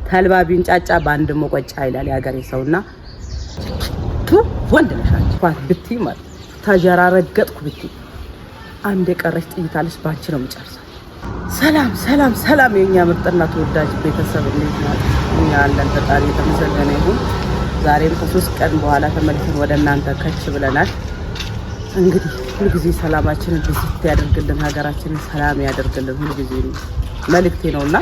ተልባ ቢንጫጫ በአንድ መቆጫ ይላል ያገሬ ሰውና ወንድ ነሽ ፋት ብቲ ማለት ተጀራረገጥኩ ብቲ አንድ የቀረች ጥይታለች ባንቺ ነው የምጨርሰው። ሰላም ሰላም ሰላም የኛ ምርጥና ተወዳጅ ቤተሰብ እንዴት ናችሁ? እኛ አለን ፈጣሪ የተመሰገነ ይሁን። ዛሬም ከ3 ቀን በኋላ ተመልሰን ወደ እናንተ ከች ብለናል። እንግዲህ ሁልጊዜ ሰላማችንን ብዝት ያደርግልን፣ ሀገራችንን ሰላም ያደርግልን ሁልጊዜ መልእክቴ ነውና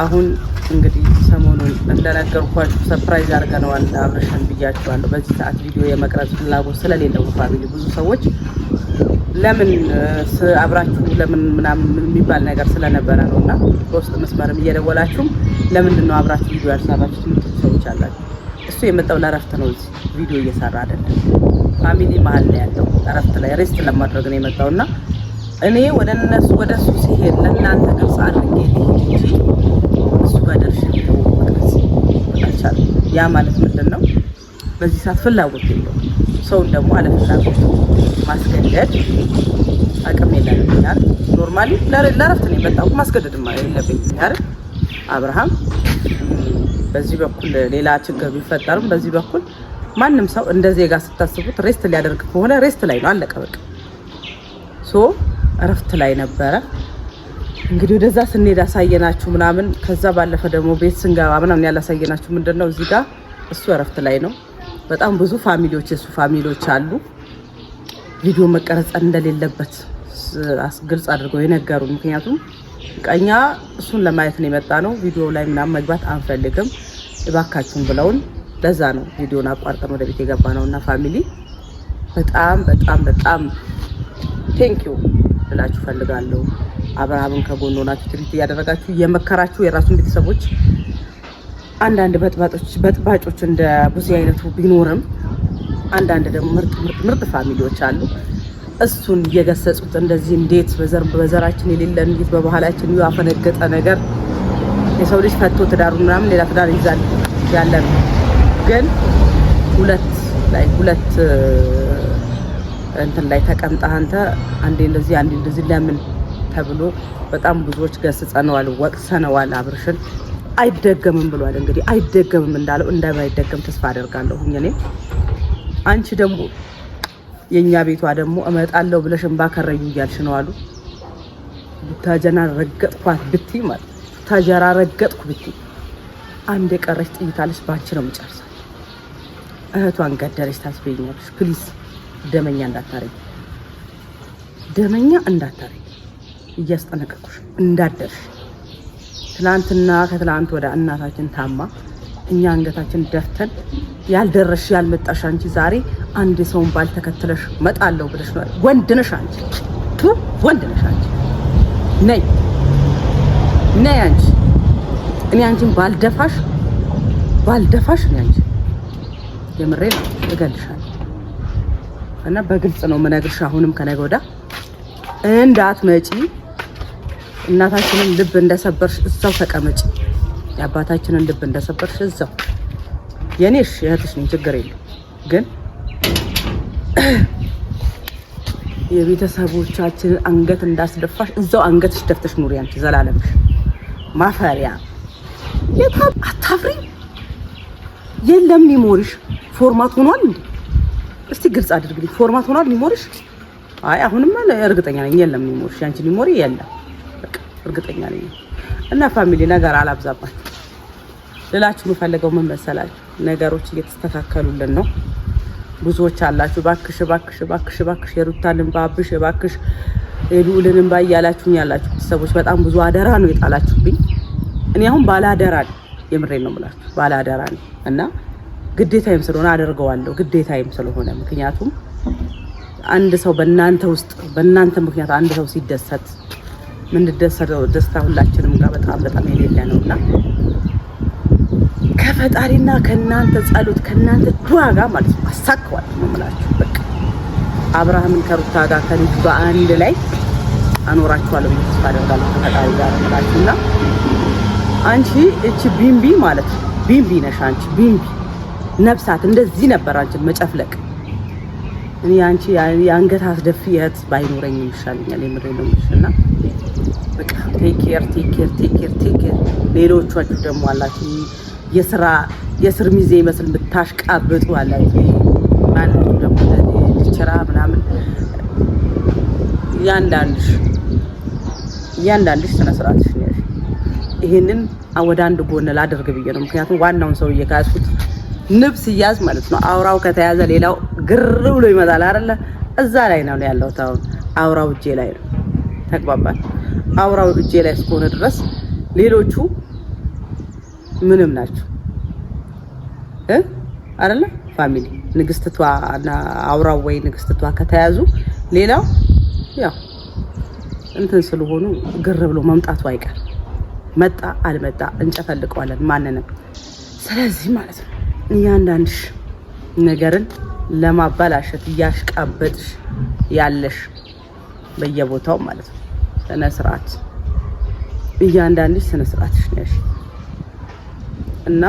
አሁን እንግዲህ ሰሞኑን እንደነገርኳችሁ ሰርፕራይዝ አድርገነዋል አብረሽን ብያችኋለሁ። በዚህ ሰዓት ቪዲዮ የመቅረጽ ፍላጎት ስለሌለው ፋሚሊ ብዙ ሰዎች ለምን አብራችሁ ለምን ምናምን የሚባል ነገር ስለነበረ ነውና በውስጥ መስመርም እየደወላችሁ ለምንድን ነው አብራችሁ ቪዲዮ ያልሰራችሁት የምትሉ ሰዎች አላችሁ። እሱ የመጣው ለረፍት ነው። እዚህ ቪዲዮ እየሰራ አይደለም። ፋሚሊ መሀል ላይ ያለው ረፍት ላይ ሬስት ለማድረግ ነው የመጣውና እኔ ወደሱ ሲሄድ ለእናንተ ግልጽ አድርጌ እንጂ እሱ ጋር ደርሼ ያ ማለት ምንድን ነው? በዚህ ሰዓት ፍላጎት የለው ሰውን ደግሞ አለ ፍላጎት ማስገደድ አቅም የለኝም። ኖርማሊ ለረፍት ነው የመጣው ማስገደድም የለብኝም አይደል? አብርሃም በዚህ በኩል ሌላ ችግር ቢፈጠርም በዚህ በኩል ማንም ሰው እንደ ዜጋ ስታስቡት ሬስት ሊያደርግ ከሆነ ሬስት ላይ ነው አለቀ በቃ። እረፍት ላይ ነበረ። እንግዲህ ወደዛ ስንሄድ አሳየናችሁ ምናምን። ከዛ ባለፈ ደግሞ ቤት ስንገባ ምናምን ያላሳየናችሁ ምንድነው እዚህ ጋር እሱ እረፍት ላይ ነው። በጣም ብዙ ፋሚሊዎች የሱ ፋሚሊዎች አሉ ቪዲዮ መቀረጽ እንደሌለበት ግልጽ አድርገው የነገሩ። ምክንያቱም ቀኛ እሱን ለማየት ነው የመጣ ነው ቪዲዮ ላይ ምናምን መግባት አንፈልግም እባካችሁን ብለውን ለዛ ነው ቪዲዮን አቋርጠን ወደ ቤት የገባ ነውና ፋሚሊ በጣም በጣም በጣም ቴንኪው ልላችሁ ፈልጋለሁ። አብርሃምን ከጎን ሆናችሁ ትሪት እያደረጋችሁ እየመከራችሁ የራሱን ቤተሰቦች አንዳንድ በጥባጮች እንደ ብዙ አይነቱ ቢኖርም አንዳንድ ደግሞ ምርጥ ፋሚሊዎች አሉ እሱን እየገሰጹት እንደዚህ እንዴት በዘራችን የሌለን እንዴት በባህላችን ያፈነገጠ ነገር የሰው ልጅ ፈቶ ትዳሩ ምናምን ሌላ ትዳር ይዛል ያለን ግን ሁለት እንትን ላይ ተቀምጠህ አንተ አንዴ እንደዚህ ለምን ተብሎ በጣም ብዙዎች ገስጸነዋል፣ ወቅሰነዋል። አብርሽን አይደገምም ብሏል። እንግዲህ አይደገምም እንዳለው እንደማይደገም ተስፋ አደርጋለሁ። እኔ አንቺ ደግሞ የኛ ቤቷ ደግሞ እመጣለሁ ብለሽ ባከረዩ እያልሽ ነው አሉ። ቡታጀና ረገጥኳት ብቲ ማለት ታጀራ ረገጥኩ ብቲ አንድ የቀረች ጥይታለች ባንቺ ነው የምጨርሰው። እህቷን ገደለች ታስበኛለሽ። ፕሊዝ ደመኛ እንዳታረጊ እያስጠነቀቅኩሽ እንዳደርሽ። ትናንትና ከትላንት ወደ እናታችን ታማ እኛ አንገታችን ደፍተን ያልደረሽ ያልመጣሽ አንቺ ዛሬ አንድ ሰውን ባልተከተለሽ መጣለው ብለሽ ነው። ወንድ ነሽ አንቺ ነይ አንቺ። እኔ አንቺን ባልደፋሽ እኔ አንቺ የምሬ ነው እገልሻለሁ። እና በግልጽ ነው የምነግርሽ። አሁንም ከነገ ወዲያ እንዳትመጪ። እናታችንን ልብ እንደሰበርሽ እዛው ተቀመጪ። የአባታችንን ልብ እንደሰበርሽ እዛው የኔሽ እህትሽ ነኝ፣ ችግር የለም። ግን የቤተሰቦቻችንን አንገት እንዳስደፋሽ እዛው አንገትሽ ደፍተሽ ኑሪ አንቺ ዘላለምሽ። ማፈሪያ አታፍሪ። የለም ሚሞሪሽ ፎርማት ሆኗል እንዴ? እስቲ ግልጽ አድርግልኝ። ፎርማት ሆኗል ሚሞሪሽ? አይ አሁንማ እርግጠኛ ነኝ የለም ሚሞሪሽ፣ ያንቺ ሚሞሪ የለም በቃ እርግጠኛ ነኝ። እና ፋሚሊ ነገር አላብዛባችሁ ልላችሁ የምፈልገው ምን መሰላችሁ፣ ነገሮች እየተስተካከሉልን ነው። ብዙዎች አላችሁ ባክሽ የሩታንን ባብሽ ባክሽ የሉልን ባ እያላችሁኝ ያላችሁ ሰዎች በጣም ብዙ አደራ ነው የጣላችሁብኝ። እኔ አሁን ባላደራ ነኝ፣ የምሬን ነው የምላችሁ ባላደራ ነኝ እና ግዴታዬም ስለሆነ አደርገዋለሁ። ግዴታዬም ስለሆነ ምክንያቱም አንድ ሰው በእናንተ ምክንያት አንድ ሰው ሲደሰት ምንድነው ደስታ ሁላችንም ጋር በጣም የሌለ ነውና ከፈጣሪና ከናንተ ጸሎት ከናንተ ዱዓ ጋር ማለት ነው አሳክዋለሁ ነው የምላችሁ። በቃ አብርሃምን ከሩታ ጋር ከልጅ በአንድ ላይ አኖራችኋለሁ ብዬ ተስፋ አደርጋለሁ ከፈጣሪ ጋር እላችሁና አንቺ እቺ ቢምቢ ማለት ነው ቢምቢ ነሽ አንቺ ቢምቢ ነፍሳት እንደዚህ ነበር አንቺ መጨፍለቅ። እኔ አንቺ የአንገት አስደፊ እህት ባይኖረኝ ይሻለኛል የምሬ ነው። እና በቃ ቴክ ኬር። ሌሎቻችሁ ደግሞ አላችሁ የስር ሚዜ ይመስል የምታሽቃብጡ አላችሁ ማለት ደግሞ ችራ ምናምን እያንዳንድሽ ስነ ስርዓትሽ ነው። ይሄንን ወደ አንድ ጎን ላደርግ ብዬ ነው። ምክንያቱም ዋናውን ሰውዬ ካያዝኩት ንብ ሲያዝ ማለት ነው አውራው ከተያዘ ሌላው ግር ብሎ ይመጣል አይደለ? እዛ ላይ ነው ያለው። አሁን አውራው እጄ ላይ ነው። ተግባባን? አውራው እጄ ላይ እስከሆነ ድረስ ሌሎቹ ምንም ናቸው አይደለ? ፋሚሊ ንግስትቷ እና አውራው ወይ ንግስትቷ ከተያዙ ሌላው ያው እንትን ስለሆኑ ግር ብሎ መምጣቱ አይቀር። መጣ አልመጣ እንጨፈልቀዋለን ማንንም። ስለዚህ ማለት ነው እያንዳንድሽ ነገርን ለማባላሸት እያሽቃበጥሽ ያለሽ በየቦታው ማለት ነው ስነ ስርዓት እያንዳንድሽ ስነ ስርዓትሽ ነሽ እና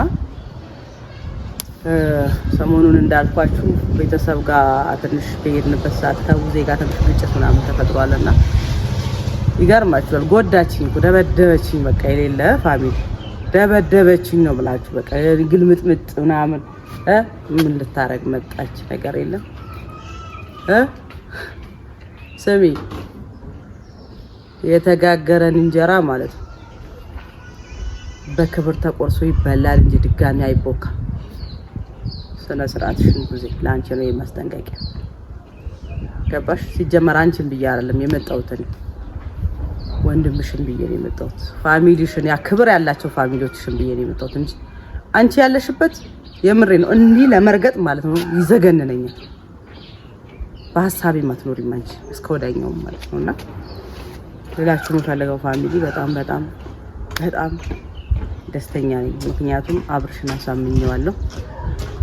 ሰሞኑን እንዳልኳችሁ ቤተሰብ ጋር ትንሽ በሄድንበት ሰዓት ከውዜ ጋር ትንሽ ግጭት ምናምን ተፈጥሯልና ይገርማችኋል። ጎዳችኝ፣ ደበደበችኝ። በቃ የሌለ ፋሚሊ ደበደበችኝ ነው ብላችሁ በቃ ግልምጥምጥ ምናምን ምን ልታረግ መጣች? ነገር የለም ስሚ፣ የተጋገረን እንጀራ ማለት ነው በክብር ተቆርሶ ይበላል እንጂ ድጋሚ አይቦካም። ስነ ስርዓትሽን ጊዜ ለአንቺ ነው የማስጠንቀቂያ። ገባሽ? ሲጀመር አንቺን ብዬ አይደለም የመጣሁት ወንድምሽን ብዬ ነው የመጣሁት። ፋሚሊሽን ያ ክብር ያላቸው ፋሚሊዎችሽን ብዬ ነው የመጣሁት እንጂ አንቺ ያለሽበት የምሬ ነው እንዲህ ለመርገጥ ማለት ነው ይዘገንነኛል። በሐሳቤ ማትኖሪም አንቺ እስከ ወዳኛው ማለት ነውና ሌላችሁ የምፈልገው ፋሚሊ በጣም ደስተኛ ነኝ። ምክንያቱም አብርሽን አሳምኜዋለሁ።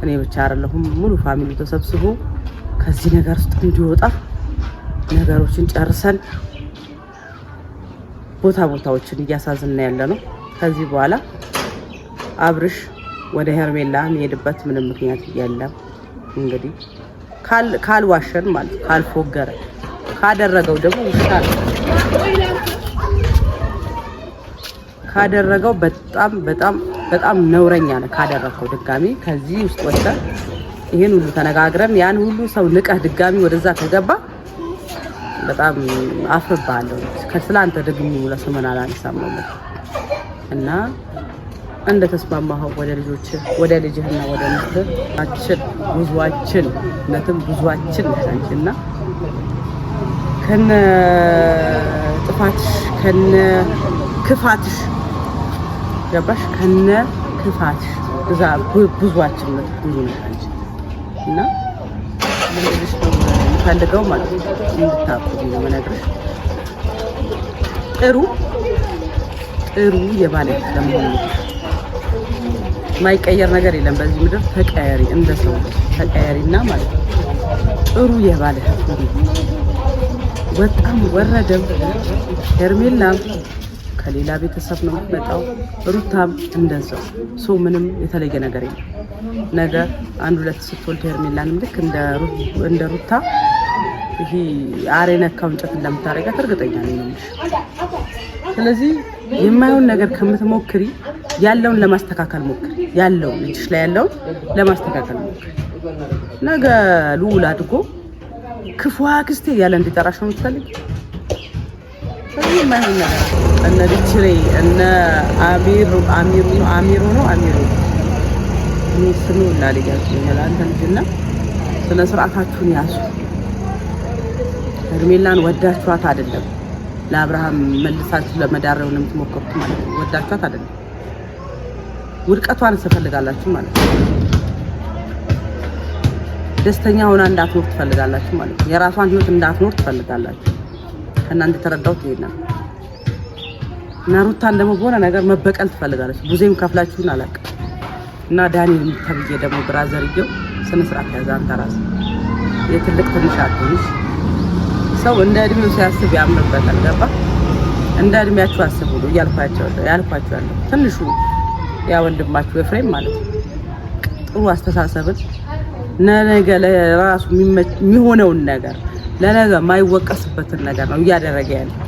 እኔ ብቻ አይደለሁም ሙሉ ፋሚሊ ተሰብስቦ ከዚህ ነገር ውስጥ እንዲወጣ ነገሮችን ጨርሰን ቦታዎችን እያሳዝንና ያለ ነው። ከዚህ በኋላ አብርሽ ወደ ሄርሜላ የሚሄድበት ምንም ምክንያት የለም። እንግዲህ ካልዋሸን ማለት ካልፎገረ ካደረገው ደግሞ ይሻል ካደረገው በጣም ነውረኛ ነው። ካደረገው ድጋሚ ከዚህ ውስጥ ወጥተህ ይሄን ሁሉ ተነጋግረን ያን ሁሉ ሰው ንቀህ ድጋሚ ወደዛ ከገባ በጣም አፍርባለሁ። ከስላንተ ደግሞ ለሰመና አላንሳም ነው እና እንደ ተስማማኸው ወደ ልጅህና ወደ ሚስትህ ጉዟችን ነሽና ከነ ጥፋትሽ ከነ ክፋትሽ ገባሽ? ከነ ክፋትሽ እዛ ጉዟችን ነው አንቺ እና ምንድነሽ ነው ፈልገው ማለት ነው እንድታቆም ነው መነግርሽ። ጥሩ የባለ ለምን ማይቀየር ነገር የለም በዚህ ምድር። ተቀያሪ እንደ ሰው ተቀያሪና ማለት ነው ጥሩ የባለ ወጣም ወረደም ሄርሜላም ከሌላ ቤተሰብ ነው የምትመጣው። ሩታም እንደዛው ሰው ምንም የተለየ ነገር የለም። ነገ አንድ ሁለት ስትወልድ ሄርሜላንም ልክ እንደ ሩታ ይሄ አሬ ነካው እንጨት እንደምታረጋት እርግጠኛ ነኝ። ስለዚህ የማይሆን ነገር ከምትሞክሪ ያለውን ለማስተካከል ሞክሪ። ያለውን እጅሽ ላይ ያለውን ለማስተካከል ሞክሪ። ነገ ልውል አድጎ ክፉ አክስቴ ያለ እንዲጠራሽ ነው የምትፈልጊ። ስለዚህ የማይሆን ነገር እነ ዲችሬ እነ አሚሩ እኔ ስሙ ላሊጋት ይላል። አንተ ልጅና ስነ ስርዓታችሁን ያዙ። ሄርሜላን ወዳችኋት አይደለም ለአብርሃም መልሳችሁ ለመዳረው ነው የምትሞክሩት ማለት ነው። ወዳችኋት አይደለም ውድቀቷን ትፈልጋላችሁ ማለት ነው። ደስተኛ ሆና እንዳትኖር ትፈልጋላችሁ ማለት ነው። የራሷን ህይወት እንዳትኖር ትፈልጋላችሁ። እናንተ ተረዳውት ይሄና እና ሩታን ደግሞ በሆነ ነገር መበቀል ትፈልጋለች። ብዙም ከፍላችሁን አላውቅም። እና ዳኒ ተብዬ ደግሞ ብራዘርየው ስነ ስርዓት ያዛን አንተ ራስህ የትልቅ ትንሽ አትሆንሽ። ሰው እንደ እድሜው ሲያስብ ያምርበታል። ገባ? እንደ እድሜያችሁ አስቡ ነው ያልኳችሁ ያለው ትንሹ ያ ወንድማችሁ ኤፍሬም ማለት ነው። ጥሩ አስተሳሰብን ለነገ ለራሱ የሚሆነውን ነገር ለነገ የማይወቀስበትን ነገር ነው እያደረገ ያለው።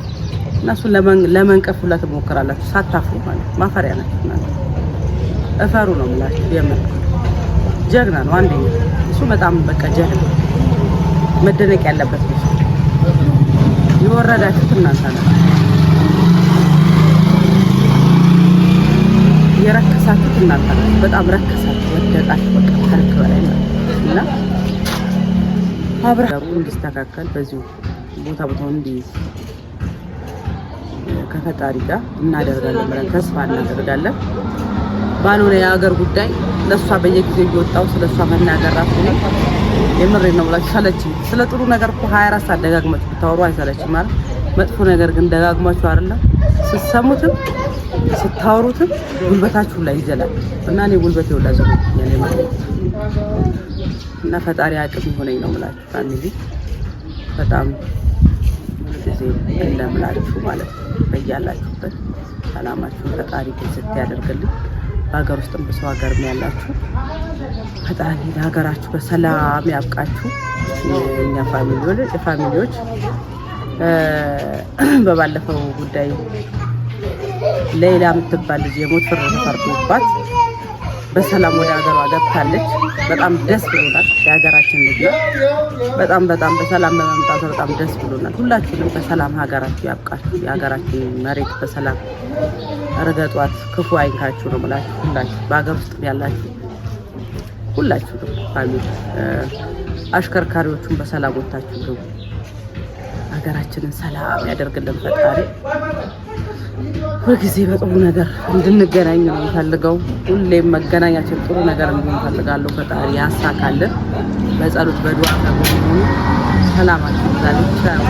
እነሱ ለመንቀፍ ሁላ ትሞክራላችሁ ሳታፍሩ ማለት ማፈሪያ ናችሁ ማለት እፈሩ ነው የምላችሁ። የምር ጀግና ነው አንደኛ እሱ በጣም በቃ ጀግና መደነቅ ያለበት ነው። የወረዳችሁት እናንተ ናችሁ፣ የረከሳችሁት እናንተ ናችሁ። በጣም ረከሳችሁ፣ ወደቃችሁ በቃ ከልክ በላይ ማለት እና አብረሩ እንዲስተካከል በዚሁ ቦታውን እንዲይዝ ከፈጣሪ ጋር እናደርጋለን ብለን ተስፋ እናደርጋለን። ባልሆነ የሀገር ጉዳይ ለሷ በየጊዜው እየወጣው ስለሷ መናገር ራሱ ነው የምሬን ነው ብላችሁ ሰለችኝ። ስለ ጥሩ ነገር እኮ 24 ሰዓት ደጋግማችሁ ብታወሩ አይሰለችም ማለት መጥፎ ነገር ግን ደጋግማችሁ አይደለም ስትሰሙትም ስታወሩትም ጉልበታችሁ ላይ ይዘላል እና እኔ ጉልበቴ ሁላ ዘው ያኔ ማለት እና ፈጣሪ አቅም ይሆነኝ ነው ብላችሁ ፋሚሊ በጣም ጊዜ እንደምላችሁ ማለት በያላችሁበት ሰላማችሁን ፈጣሪ ግዝት ያደርግልኝ። በሀገር ውስጥም በሰው ሀገርም ያላችሁ ፈጣሪ ለሀገራችሁ በሰላም ያብቃችሁ። የኛ ፋሚሊዎች በባለፈው ጉዳይ ሌላ የምትባል ልጅ የሞት ፍርድ ተፈርዶባት በሰላም ወደ ሀገሯ ገብታለች። በጣም ደስ ብሎናል። የሀገራችን ልጅ በጣም በሰላም በመምጣቱ በጣም ደስ ብሎናል። ሁላችሁንም በሰላም ሀገራችሁ ያብቃችሁ። የሀገራችን መሬት በሰላም ረገጧት፣ ክፉ አይንካችሁ ነው የምላችሁ። ሁላችሁ በሀገር ውስጥ ያላችሁ ሁላችሁ ፋሚሊ አሽከርካሪዎቹን በሰላም ወጣችሁ ግቡ። ሀገራችንን ሰላም ያደርግልን ፈጣሪ። ሁልጊዜ በጥሩ ነገር እንድንገናኝ ነው የምፈልገው። ሁሌም መገናኛችን ጥሩ ነገር እንዲሆን ፈልጋለሁ። ፈጣሪ ያሳካልን። በጸሎት በዱዓ ከጎኑ ሰላማችሁ ዛሬ ይችላል።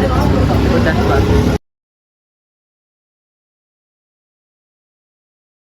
ወዳችኋለሁ።